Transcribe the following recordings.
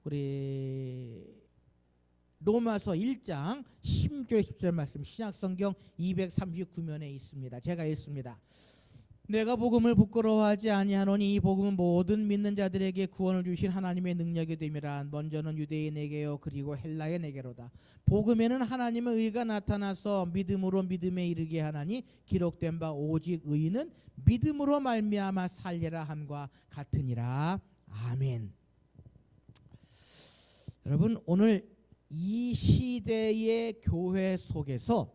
우리 로마서 1장 16절 17절 말씀 신약성경 239면에 있습니다. 제가 읽습니다. 내가 복음을 부끄러워하지 아니하노니 이 복음은 모든 믿는 자들에게 구원을 주신 하나님의 능력이 됨이라. 먼저는 유대인에게요 그리고 헬라인에게로다. 복음에는 하나님의 의가 나타나서 믿음으로 믿음에 이르게 하나니 기록된 바 오직 의인은 믿음으로 말미암아 살리라 함과 같으니라. 아멘. 여러분, 오늘 이 시대의 교회 속에서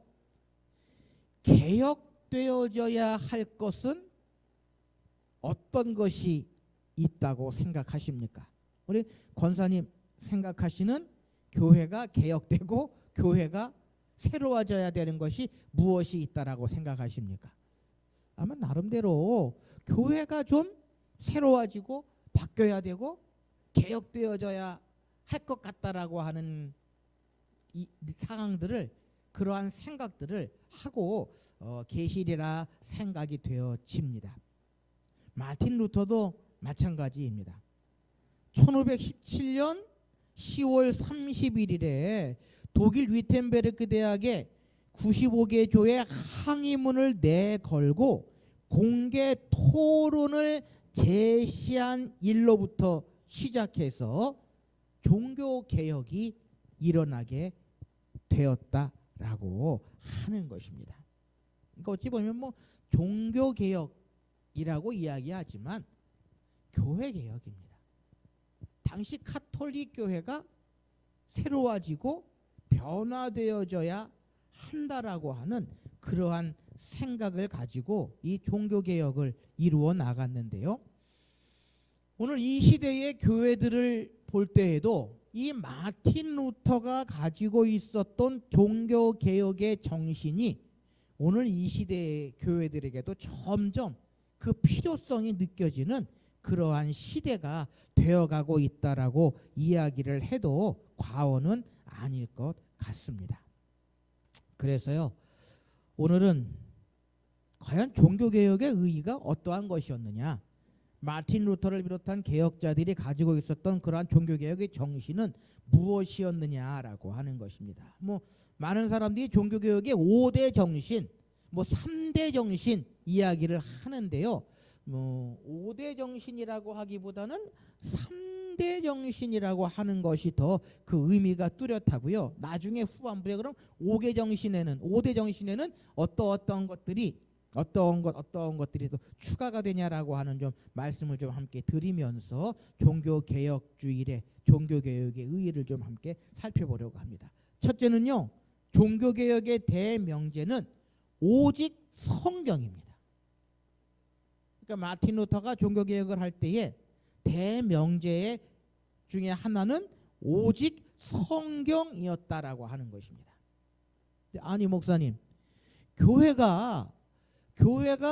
개혁되어져야 할 것은 어떤 것이 있다고 생각하십니까? 우리 권사님 생각하시는 교회가 개혁되고 교회가 새로워져야 되는 것이 무엇이 있다라고 생각하십니까? 아마 나름대로 교회가 좀 새로워지고 바뀌어야 되고 개혁되어져야 할 것 같다라고 하는 이 상황들을, 그러한 생각들을 하고 계시리라 생각이 되어집니다. 마틴 루터도 마찬가지입니다. 1517년 10월 31일에 독일 위텐베르크 대학에 95개 교회 항의문을 내걸고 공개 토론을 제시한 일로부터 시작해서 종교개혁이 일어나게 되었다라고 하는 것입니다. 그러니까 어찌 보면 종교개혁이라고 이야기하지만 교회개혁입니다. 당시 카톨릭 교회가 새로워지고 변화되어져야 한다라고 하는 그러한 생각을 가지고 이 종교개혁을 이루어 나갔는데요. 오늘 이 시대의 교회들을 볼 때에도 이 마틴 루터가 가지고 있었던 종교개혁의 정신이 오늘 이 시대의 교회들에게도 점점 그 필요성이 느껴지는 그러한 시대가 되어가고 있다라고 이야기를 해도 과언은 아닐 것 같습니다. 그래서요, 오늘은 과연 종교개혁의 의의가 어떠한 것이었느냐, 마틴 루터를 비롯한 개혁자들이 가지고 있었던 그러한 종교개혁의 정신은 무엇이었느냐라고 하는 것입니다. 많은 사람들이 종교개혁의 5대 정신, 3대 정신 이야기를 하는데요. 5대 정신이라고 하기보다는 3대 정신이라고 하는 것이 더 그 의미가 뚜렷하고요. 나중에 후반부에 그럼 5대 정신에는 어떤 것들이 또 추가가 되냐라고 하는 좀 말씀을 좀 함께 드리면서 종교개혁주일의 종교개혁의 의의를 좀 함께 살펴보려고 합니다. 첫째는요, 종교개혁의 대명제는 오직 성경입니다. 그러니까 마틴 루터가 종교개혁을 할 때에 대명제 중에 하나는 오직 성경이었다라고 하는 것입니다. 아니 목사님, 교회가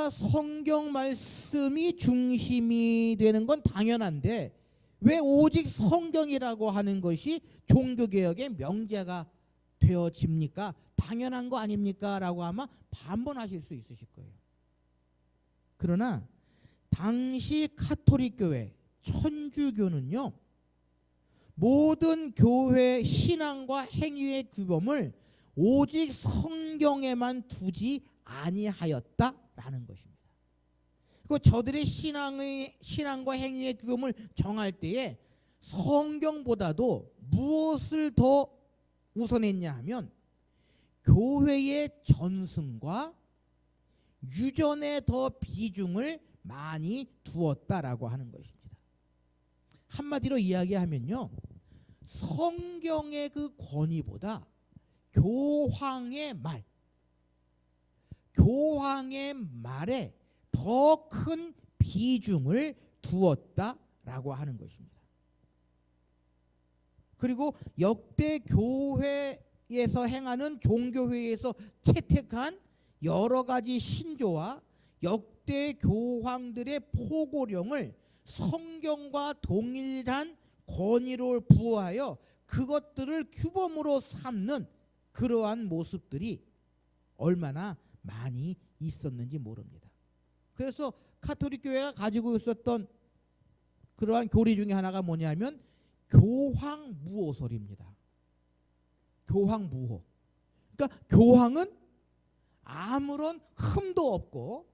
성경 말씀이 중심이 되는 건 당연한데 왜 오직 성경이라고 하는 것이 종교개혁의 명제가 되어집니까? 당연한 거 아닙니까? 라고 아마 반문하실 수 있으실 거예요. 그러나 당시 카톨릭 교회, 천주교는요, 모든 교회 신앙과 행위의 규범을 오직 성경에만 두지 아니하였다라는 것입니다. 그리고 저들의 신앙과 행위의 규범을 정할 때에 성경보다도 무엇을 더 우선했냐 하면 교회의 전승과 유전에 더 비중을 많이 두었다라고 하는 것입니다. 한마디로 이야기하면요, 성경의 그 권위보다 교황의 말에 더 큰 비중을 두었다라고 하는 것입니다. 그리고 역대 교회에서 행하는 종교회의에서 채택한 여러 가지 신조와 역대 교황들의 포고령을 성경과 동일한 권위로 부여하여 그것들을 규범으로 삼는 그러한 모습들이 얼마나 많이 있었는지 모릅니다. 그래서 카톨릭 교회가 가지고 있었던 그러한 교리 중에 하나가 뭐냐면 교황무호설입니다. 교황무호. 그러니까 교황은 아무런 흠도 없고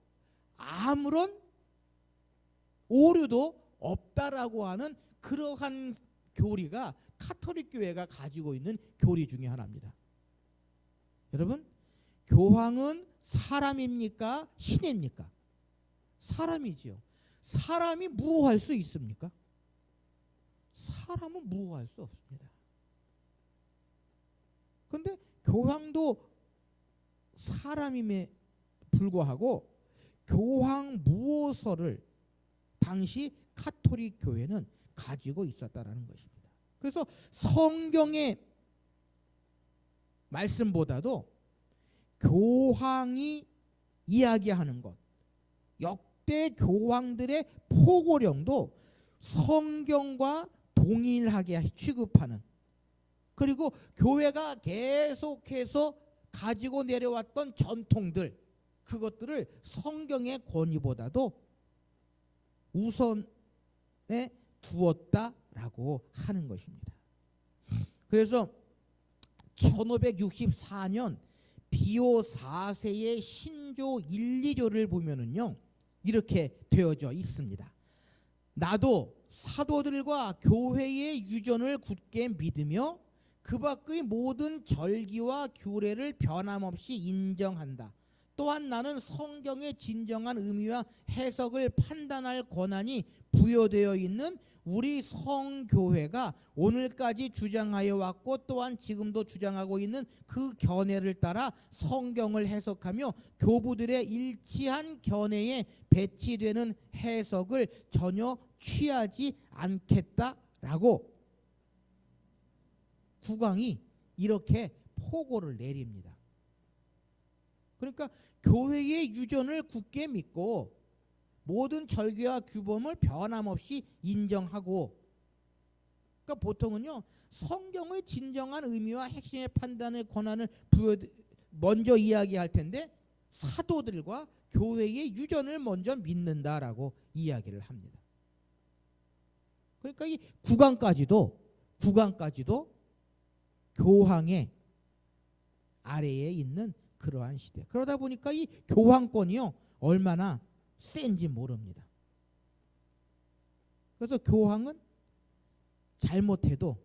아무런 오류도 없다라고 하는 그러한 교리가 카톨릭 교회가 가지고 있는 교리 중에 하나입니다. 여러분, 교황은 사람입니까? 신입니까? 사람이지요. 사람이 무호할 수 있습니까? 사람은 무호할 수 없습니다. 그런데 교황도 사람임에 불구하고 교황 무호설을 당시 카톨릭 교회는 가지고 있었다라는 것입니다. 그래서 성경의 말씀보다도 교황이 이야기하는 것, 역대 교황들의 포고령도 성경과 동일하게 취급하는, 그리고 교회가 계속해서 가지고 내려왔던 전통들, 그것들을 성경의 권위보다도 우선에 두었다라고 하는 것입니다. 그래서 1564년 비오 4세의 신조 1, 2조를 보면은요, 이렇게 되어져 있습니다. 나도 사도들과 교회의 유전을 굳게 믿으며 그 밖의 모든 절기와 규례를 변함없이 인정한다. 또한 나는 성경의 진정한 의미와 해석을 판단할 권한이 부여되어 있는 우리 성교회가 오늘까지 주장하여 왔고 또한 지금도 주장하고 있는 그 견해를 따라 성경을 해석하며 교부들의 일치한 견해에 배치되는 해석을 전혀 취하지 않겠다라고 국왕이 이렇게 포고를 내립니다. 그러니까 교회의 유전을 굳게 믿고 모든 절기와 규범을 변함없이 인정하고, 그러니까 보통은요, 성경의 진정한 의미와 핵심의 판단의 권한을 먼저 이야기할 텐데 사도들과 교회의 유전을 먼저 믿는다라고 이야기를 합니다. 그러니까 이 국왕까지도 교황의 아래에 있는 그러한 시대. 그러다 보니까 이 교황권이요, 얼마나 센지 모릅니다. 그래서 교황은 잘못해도,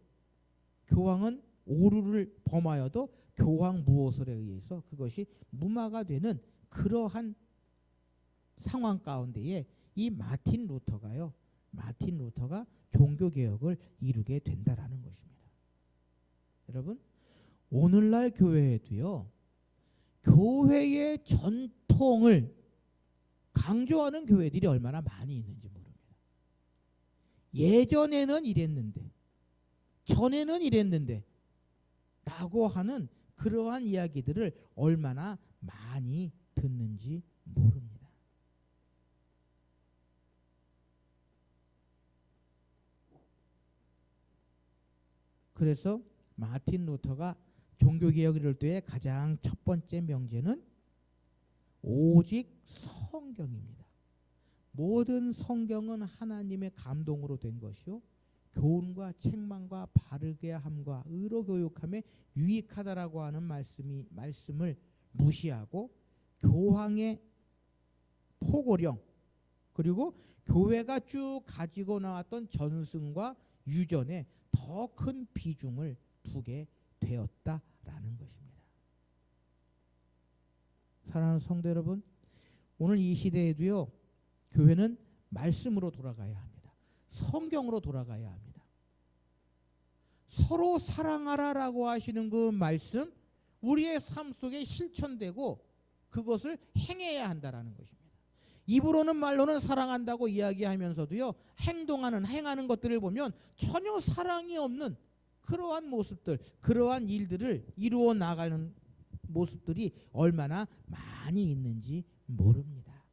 교황은 오류를 범하여도 교황 무호설에 의해서 그것이 무마가 되는 그러한 상황 가운데에 이 마틴 루터가 종교개혁을 이루게 된다라는 것입니다. 여러분, 오늘날 교회에도요, 교회의 전통을 강조하는 교회들이 얼마나 많이 있는지 모릅니다. 예전에는 이랬는데, 전에는 이랬는데 라고 하는 그러한 이야기들을 얼마나 많이 듣는지 모릅니다. 그래서 마틴 루터가 종교개혁을 이룰 때의 가장 첫 번째 명제는 오직 성경입니다. 모든 성경은 하나님의 감동으로 된 것이요, 교훈과 책망과 바르게 함과 의로 교육함에 유익하다라고 하는 말씀을 무시하고 교황의 포고령, 그리고 교회가 쭉 가지고 나왔던 전승과 유전에 더 큰 비중을 두게 되었다라는 것입니다. 사랑하는 성도 여러분, 오늘 이 시대에도요, 교회는 말씀으로 돌아가야 합니다. 성경으로 돌아가야 합니다. 서로 사랑하라라고 하시는 그 말씀, 우리의 삶 속에 실천되고 그것을 행해야 한다라는 것입니다. 입으로는 말로는 사랑한다고 이야기하면서도요, 행하는 것들을 보면 전혀 사랑이 없는 그러한 모습들, 그러한 일들을 이루어 나가는 모습들이 얼마나 많이 있는지 모릅니다.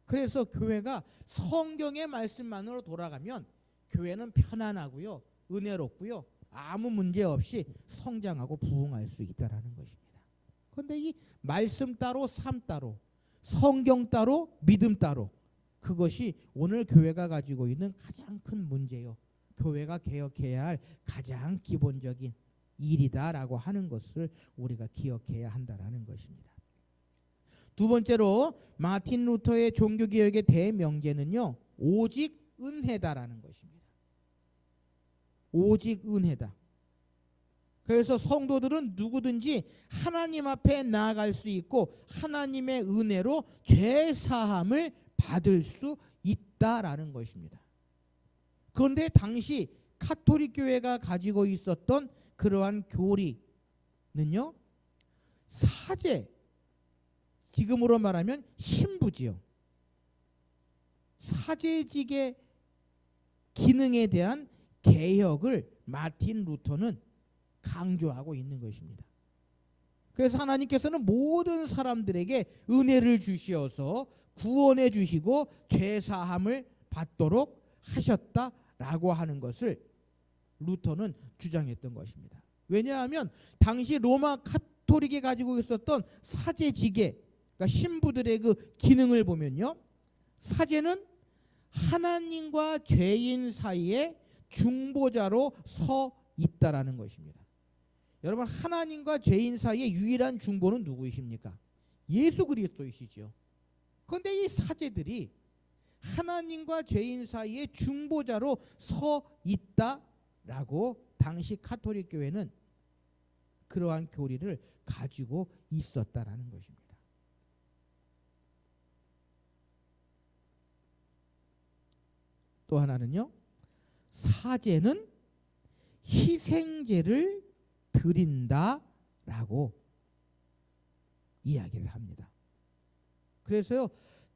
그래서 교회가 성경의 말씀만으로 돌아가면 교회는 편안하고요, 은혜롭고요, 아무 문제 없이 성장하고 부흥할 수 있다라는 것입니다. 그런데 이 말씀 따로 삶 따로, 성경 따로 믿음 따로, 그것이 오늘 교회가 가지고 있는 가장 큰 문제요, 교회가 개혁해야 할 가장 기본적인 일이다라고 하는 것을 우리가 기억해야 한다라는 것입니다. 두 번째로 마틴 루터의 종교개혁의 대명제는요, 오직 은혜다라는 것입니다. 오직 은혜다. 그래서 성도들은 누구든지 하나님 앞에 나아갈 수 있고 하나님의 은혜로 죄 사함을 받을 수 있다라는 것입니다. 그런데 당시 카톨릭 교회가 가지고 있었던 그러한 교리는요, 사제, 지금으로 말하면 신부지요. 사제직의 기능에 대한 개혁을 마틴 루터는 강조하고 있는 것입니다. 그래서 하나님께서는 모든 사람들에게 은혜를 주시어서 구원해 주시고 죄 사함을 받도록 하셨다라고 하는 것을 루터는 주장했던 것입니다. 왜냐하면 당시 로마 카톨릭이 가지고 있었던 사제직의, 그러니까 신부들의 그 기능을 보면요, 사제는 하나님과 죄인 사이에 중보자로 서 있다라는 것입니다. 여러분, 하나님과 죄인 사이의 유일한 중보는 누구이십니까? 예수 그리스도이시죠. 그런데 이 사제들이 하나님과 죄인 사이의 중보자로 서 있다라고 당시 카톨릭 교회는 그러한 교리를 가지고 있었다라는 것입니다. 또 하나는요, 사제는 희생제를 드린다라고 이야기를 합니다. 그래서요,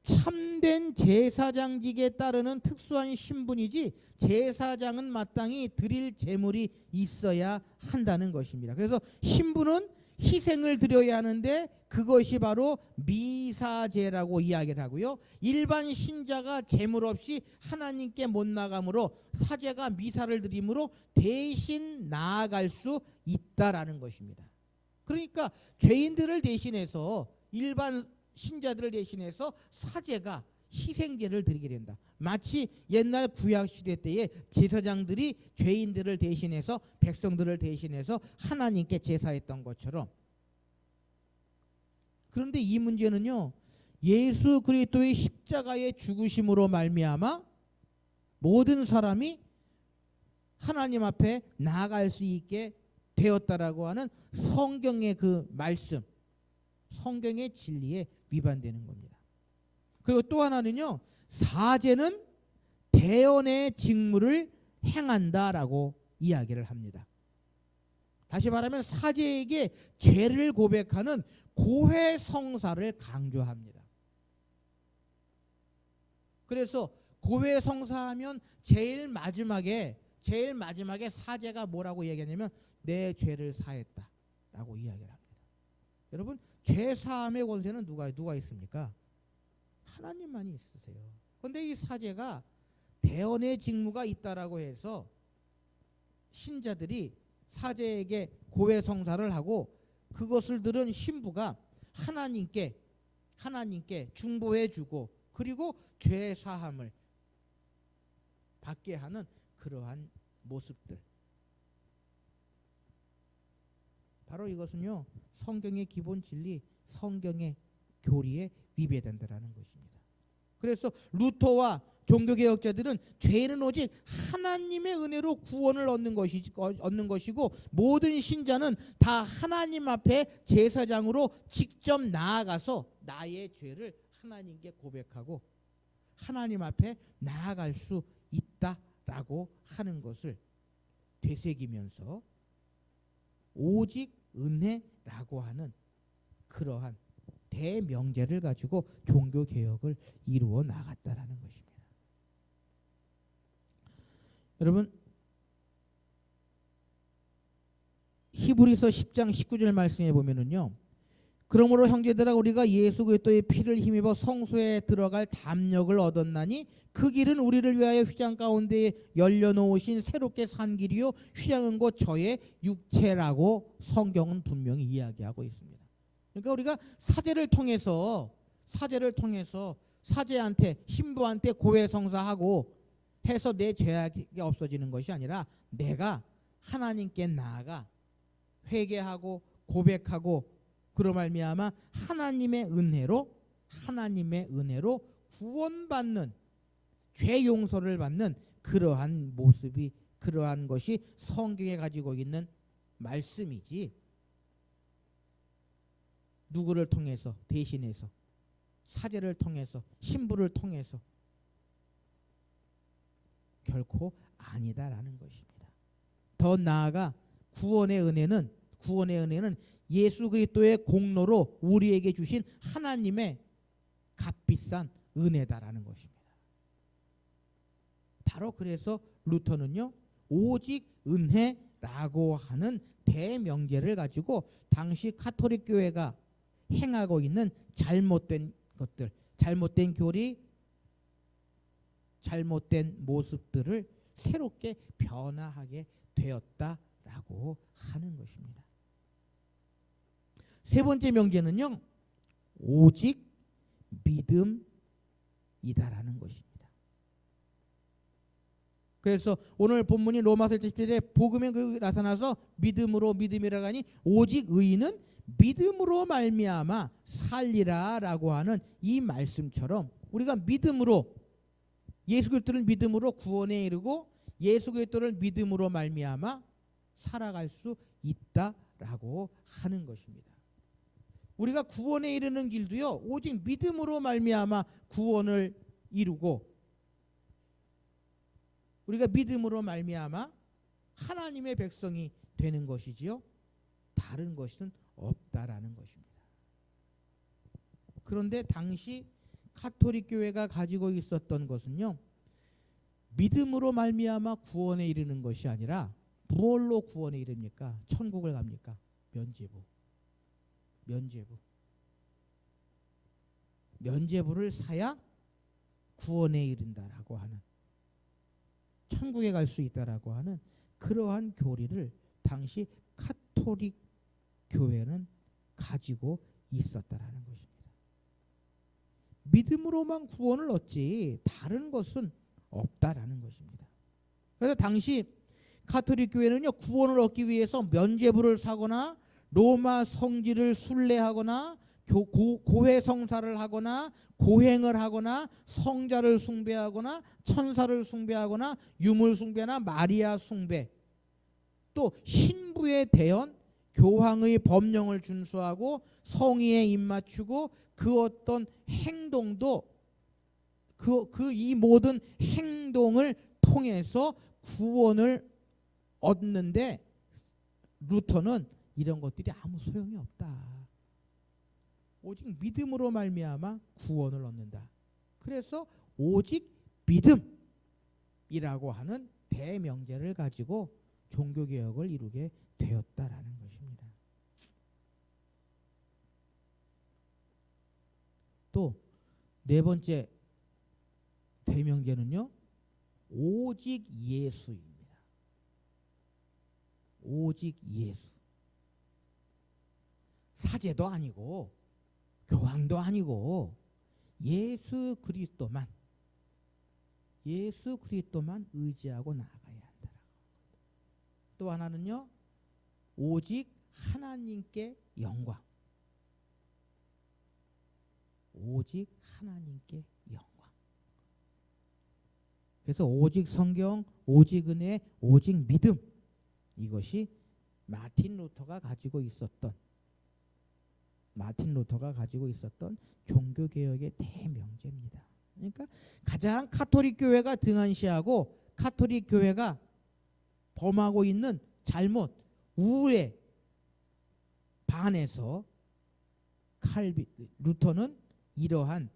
참된 제사장직에 따르는 특수한 신분이지 제사장은 마땅히 드릴 제물이 있어야 한다는 것입니다. 그래서 신부는 희생을 드려야 하는데 그것이 바로 미사제라고 이야기를 하고요, 일반 신자가 제물 없이 하나님께 못 나가므로 사제가 미사를 드림으로 대신 나아갈 수 있다라는 것입니다. 그러니까 죄인들을 대신해서, 일반 신자들을 대신해서 사제가 희생제를 드리게 된다. 마치 옛날 구약시대 때에 제사장들이 죄인들을 대신해서, 백성들을 대신해서 하나님께 제사했던 것처럼. 그런데 이 문제는요, 예수 그리스도의 십자가의 죽으심으로 말미암아 모든 사람이 하나님 앞에 나아갈 수 있게 되었다라고 하는 성경의 그 말씀, 성경의 진리에 위반되는 겁니다. 그리고 또 하나는요, 사제는 대언의 직무를 행한다라고 이야기를 합니다. 다시 말하면 사제에게 죄를 고백하는 고해성사를 강조합니다. 그래서 고해성사하면 제일 마지막에 사제가 뭐라고 얘기하냐면 내 죄를 사했다라고 이야기를 합니다. 여러분, 죄 사함의 권세는 누가 있습니까? 하나님만이 있으세요. 그런데 이 사제가 대언의 직무가 있다라고 해서 신자들이 사제에게 고해성사를 하고 그것을 들은 신부가 하나님께 중보해주고 그리고 죄 사함을 받게 하는 그러한 모습들, 바로 이것은요, 성경의 기본 진리, 성경의 교리에 위배된다라는 것입니다. 그래서 루터와 종교개혁자들은 죄는 오직 하나님의 은혜로 구원을 얻는 것이고 모든 신자는 다 하나님 앞에 제사장으로 직접 나아가서 나의 죄를 하나님께 고백하고 하나님 앞에 나아갈 수 있다라고 하는 것을 되새기면서 오직 은혜라고 하는 그러한 대명제를 가지고 종교개혁을 이루어 나갔다라는 것입니다. 여러분, 히브리서 10장 19절 말씀에 보면은요, 그러므로 형제들아 우리가 예수 그리스도의 피를 힘입어 성소에 들어갈 담력을 얻었나니 그 길은 우리를 위하여 휘장 가운데 열려놓으신 새롭게 산 길이요 휘장은 곧 저의 육체라고 성경은 분명히 이야기하고 있습니다. 그러니까 우리가 사제를 통해서 사제한테, 신부한테 고해성사하고 해서 내 죄악이 없어지는 것이 아니라 내가 하나님께 나아가 회개하고 고백하고 그로 말미암아 하나님의 은혜로 구원받는, 죄 용서를 받는 그러한 모습이, 그러한 것이 성경에 가지고 있는 말씀이지, 누구를 통해서 대신해서, 사제를 통해서, 신부를 통해서 결코 아니다라는 것입니다. 더 나아가 구원의 은혜는 예수 그리스도의 공로로 우리에게 주신 하나님의 값비싼 은혜다라는 것입니다. 바로 그래서 루터는요, 오직 은혜라고 하는 대명제를 가지고 당시 가톨릭 교회가 행하고 있는 잘못된 것들, 잘못된 교리, 잘못된 모습들을 새롭게 변화하게 되었다라고 하는 것입니다. 세 번째 명제는요, 오직 믿음이다라는 것입니다. 그래서 오늘 본문이 로마서 1:17에 복음에 나타나서 믿음이라고 하니 오직 의인은 믿음으로 말미암아 살리라라고 하는 이 말씀처럼 우리가 믿음으로, 예수 그리스도를 믿음으로 구원에 이르고 예수 그리스도를 믿음으로 말미암아 살아갈 수 있다라고 하는 것입니다. 우리가 구원에 이르는 길도요, 오직 믿음으로 말미암아 구원을 이루고, 우리가 믿음으로 말미암아 하나님의 백성이 되는 것이지요, 다른 것은 없다라는 것입니다. 그런데 당시 가톨릭 교회가 가지고 있었던 것은요, 믿음으로 말미암아 구원에 이르는 것이 아니라 무엇로 구원에 이릅니까? 천국을 갑니까? 면죄부를 사야 구원에 이른다라고 하는, 천국에 갈 수 있다라고 하는 그러한 교리를 당시 가톨릭 교회는 가지고 있었다라는 것입니다. 믿음으로만 구원을 얻지 다른 것은 없다라는 것입니다. 그래서 당시 가톨릭 교회는요, 구원을 얻기 위해서 면죄부를 사거나 로마 성지를 순례하거나 고해 성사를 하거나 고행을 하거나 성자를 숭배하거나 천사를 숭배하거나 유물 숭배나 마리아 숭배, 또 신부에 대한 교황의 법령을 준수하고 성의에 입맞추고 그 어떤 행동도 이 모든 행동을 통해서 구원을 얻는데 루터는 이런 것들이 아무 소용이 없다. 오직 믿음으로 말미암아 구원을 얻는다. 그래서 오직 믿음이라고 하는 대명제를 가지고 종교개혁을 이루게 되었다라는 것입니다. 또 네 번째 대명제는요, 오직 예수입니다. 오직 예수. 사제도 아니고 교황도 아니고 예수 그리스도만 의지하고 나아가야 한다. 또 하나는요, 오직 하나님께 영광. 오직 하나님께 영광. 그래서 오직 성경, 오직 은혜, 오직 믿음, 이것이 마틴 루터가 가지고 있었던 종교개혁의 대명제입니다. 그러니까 가장 가톨릭 교회가 등한시하고 가톨릭 교회가 범하고 있는 잘못, 우에 반해서 루터는 이러한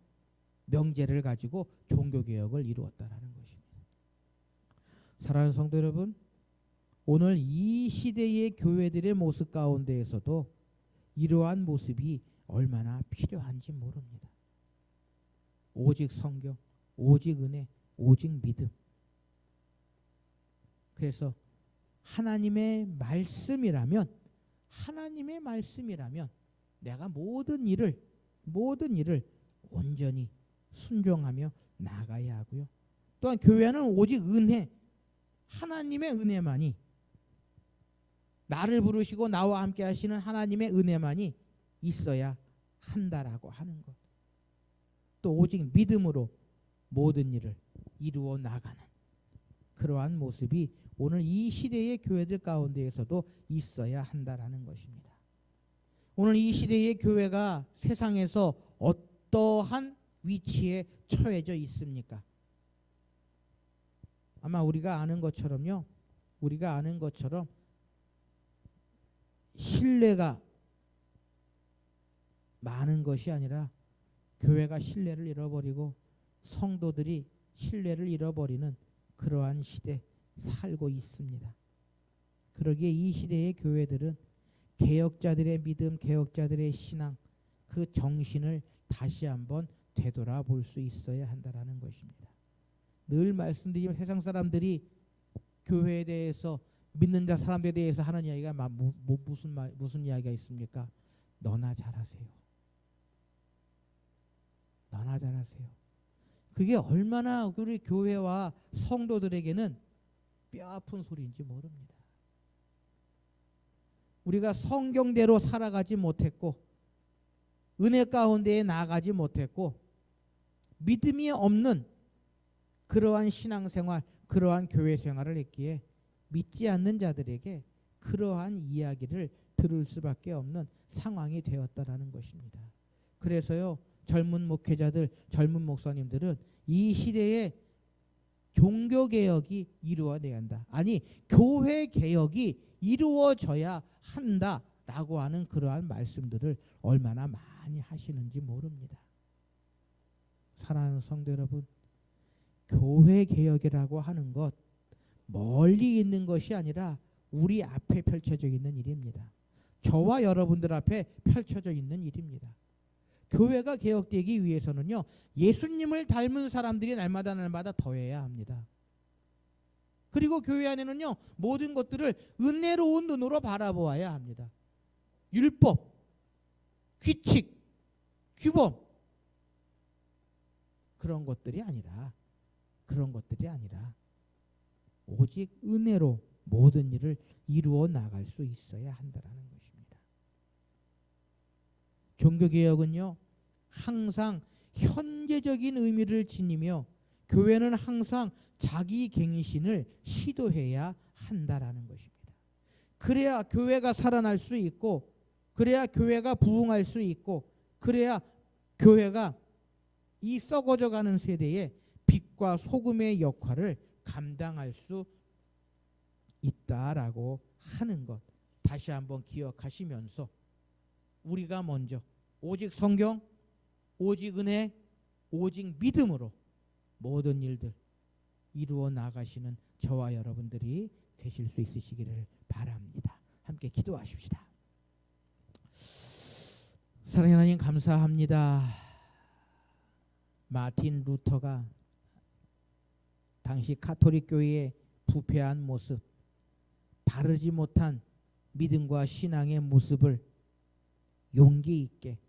명제를 가지고 종교개혁을 이루었다라는 것입니다. 사랑하는 성도 여러분, 오늘 이 시대의 교회들의 모습 가운데에서도 이러한 모습이 얼마나 필요한지 모릅니다. 오직 성경, 오직 은혜, 오직 믿음. 그래서 하나님의 말씀이라면 내가 모든 일을 온전히 순종하며 나아가야 하고요. 또한 교회는 오직 은혜, 하나님의 은혜만이, 나를 부르시고 나와 함께 하시는 하나님의 은혜만이 있어야 한다라고 하는 것. 또 오직 믿음으로 모든 일을 이루어 나가는 그러한 모습이 오늘 이 시대의 교회들 가운데에서도 있어야 한다라는 것입니다. 오늘 이 시대의 교회가 세상에서 어떠한 위치에 처해져 있습니까? 아마 우리가 아는 것처럼요. 우리가 아는 것처럼 신뢰가 많은 것이 아니라 교회가 신뢰를 잃어버리고 성도들이 신뢰를 잃어버리는 그러한 시대 살고 있습니다. 그러기에 이 시대의 교회들은 개혁자들의 믿음, 개혁자들의 신앙, 그 정신을 다시 한번 되돌아볼 수 있어야 한다라는 것입니다. 늘 말씀드리면 세상 사람들이 교회에 대해서, 믿는 자 사람들에 대해서 하는 이야기가 무슨 이야기가 있습니까? 너나 잘하세요. 너나 잘하세요. 그게 얼마나 우리 교회와 성도들에게는 뼈아픈 소리인지 모릅니다. 우리가 성경대로 살아가지 못했고 은혜 가운데에 나아가지 못했고 믿음이 없는 그러한 신앙생활, 그러한 교회 생활을 했기에 믿지 않는 자들에게 그러한 이야기를 들을 수밖에 없는 상황이 되었다라는 것입니다. 그래서요, 젊은 목회자들, 젊은 목사님들은 이 시대에 종교개혁이 이루어져야 한다. 아니, 교회개혁이 이루어져야 한다라고 하는 그러한 말씀들을 얼마나 많이 하시는지 모릅니다. 사랑하는 성도 여러분, 교회개혁이라고 하는 것 멀리 있는 것이 아니라 우리 앞에 펼쳐져 있는 일입니다. 저와 여러분들 앞에 펼쳐져 있는 일입니다. 교회가 개혁되기 위해서는요, 예수님을 닮은 사람들이 날마다 더해야 합니다. 그리고 교회 안에는요, 모든 것들을 은혜로운 눈으로 바라보아야 합니다. 율법, 규칙, 규범 그런 것들이 아니라 오직 은혜로 모든 일을 이루어 나갈 수 있어야 한다는 것입니다. 종교개혁은요, 항상 현재적인 의미를 지니며 교회는 항상 자기 갱신을 시도해야 한다라는 것입니다. 그래야 교회가 살아날 수 있고, 그래야 교회가 부흥할 수 있고, 그래야 교회가 이 썩어져가는 세대에 빛과 소금의 역할을 감당할 수 있다라고 하는 것 다시 한번 기억하시면서 우리가 먼저 오직 성경, 오직 은혜, 오직 믿음으로 모든 일들 이루어 나가시는 저와 여러분들이 되실 수 있으시기를 바랍니다. 함께 기도하십시다. 사랑하는 하나님, 감사합니다. 마틴 루터가 당시 가톨릭 교회의 부패한 모습, 바르지 못한 믿음과 신앙의 모습을 용기 있게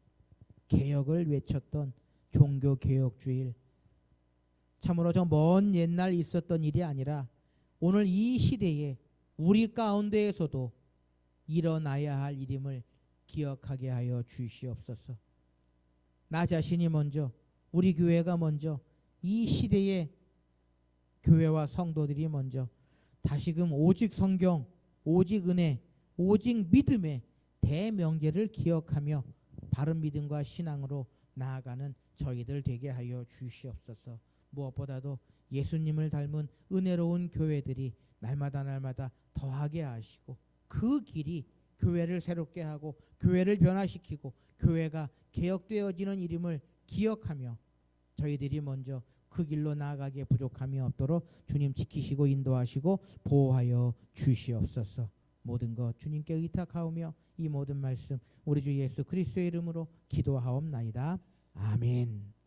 개혁을 외쳤던 종교개혁주일, 참으로 저 먼 옛날 있었던 일이 아니라 오늘 이 시대에 우리 가운데에서도 일어나야 할 일임을 기억하게 하여 주시옵소서. 나 자신이 먼저, 우리 교회가 먼저, 이 시대에 교회와 성도들이 먼저 다시금 오직 성경, 오직 은혜, 오직 믿음의 대명제를 기억하며 바른 믿음과 신앙으로 나아가는 저희들 되게 하여 주시옵소서. 무엇보다도 예수님을 닮은 은혜로운 교회들이 날마다 더하게 하시고 그 길이 교회를 새롭게 하고 교회를 변화시키고 교회가 개혁되어지는 일임을 기억하며 저희들이 먼저 그 길로 나아가기에 부족함이 없도록 주님 지키시고 인도하시고 보호하여 주시옵소서. 모든 것 주님께 의탁하오며 이 모든 말씀 우리 주 예수 그리스도의 이름으로 기도하옵나이다. 아멘.